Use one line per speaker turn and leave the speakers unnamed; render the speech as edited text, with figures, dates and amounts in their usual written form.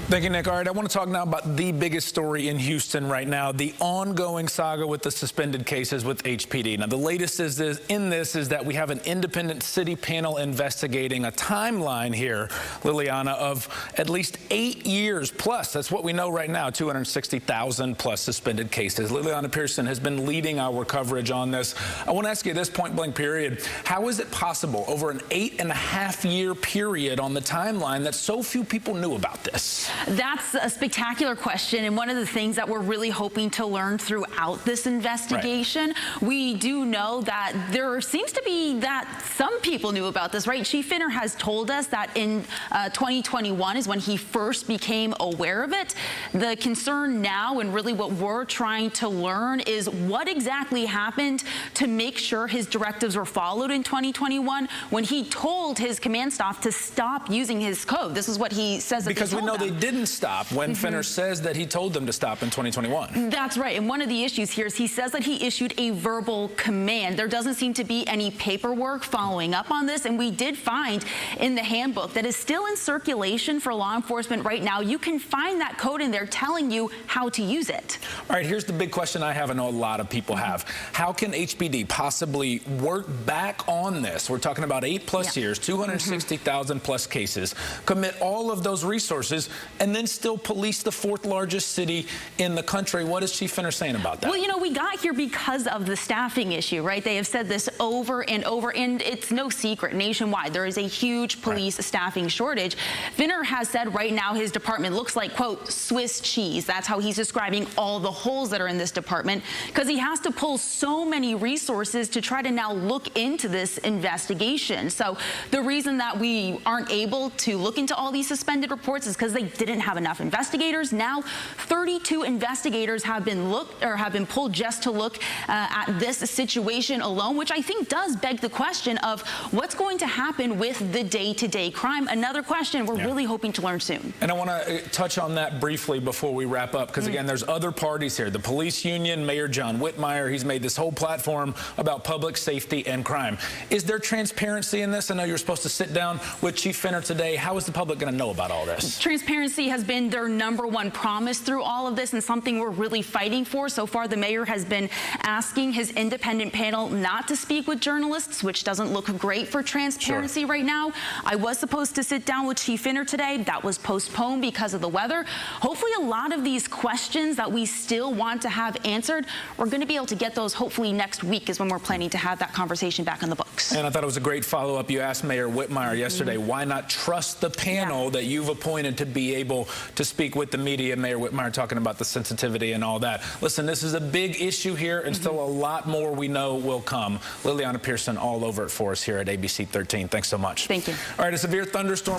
Thank you, Nick. All right, I want to talk now about the biggest story in Houston right now, the ongoing saga with the suspended cases with HPD. Now, the latest is that we have an independent city panel investigating a timeline here, Liliana, of at least 8 years plus. That's what we know right now, 260,000 plus suspended cases. Liliana Pearson has been leading our coverage on this. I want to ask you this point blank period, how is it possible over an 8.5-year period on the timeline that so few people knew about this?
That's a spectacular question, and one of the things that we're really hoping to learn throughout this investigation. Right. We do know that there seems to be that some people knew about this, right? Chief Finner has told us that in 2021 is when he first became aware of it. The concern now, and really what we're trying to learn, is what exactly happened to make sure his directives were followed in 2021 when he told his command staff to stop using his code. This is what he says that
because
they told
we know
them.
They didn't stop when Finner says that he told them to stop in 2021.
That's right. And one of the issues here is he says that he issued a verbal command. There doesn't seem to be any paperwork following up on this. And we did find in the handbook that is still in circulation for law enforcement right now, you can find that code in there telling you how to use it.
All right, here's the big question I have, I know a lot of people have. How can HPD possibly work back on this? We're talking about 8+ years, 260,000 plus cases, commit all of those resources, and then still police the 4th largest city in the country. What is Chief Finner saying about that?
Well, you know, we got here because of the staffing issue, right? They have said this over and over, and it's no secret nationwide. There is a huge police staffing shortage. Finner has said right now his department looks like, quote, Swiss cheese. That's how he's describing all the holes that are in this department, because he has to pull so many resources to try to now look into this investigation. So the reason that we aren't able to look into all these suspended reports is because they didn't have enough investigators. Now 32 investigators have been pulled just to look at this situation alone, which I think does beg the question of what's going to happen with the day-to-day crime. Another question we're really hoping to learn soon.
And I want to touch on that briefly before we wrap up, because again, there's other parties here. The police union, Mayor John Whitmire, he's made this whole platform about public safety and crime. Is there transparency in this? I know you're supposed to sit down with Chief Finner today. How is the public going to know about all this?
Transparency has been their #1 promise through all of this, and something we're really fighting for. So far, the mayor has been asking his independent panel not to speak with journalists, which doesn't look great for transparency right now. I was supposed to sit down with Chief Finner today. That was postponed because of the weather. Hopefully, a lot of these questions that we still want to have answered, we're going to be able to get those hopefully next week is when we're planning to have that conversation back on the books.
And I thought it was a great follow-up. You asked Mayor Whitmire yesterday, why not trust the panel that you've appointed to be able to speak with the media? Mayor Whitmire talking about the sensitivity and all that. Listen, this is a big issue here, and still a lot more we know will come. Liliana Pearson all over it for us here at ABC 13. Thanks so much.
Thank you.
All right, a severe thunderstorm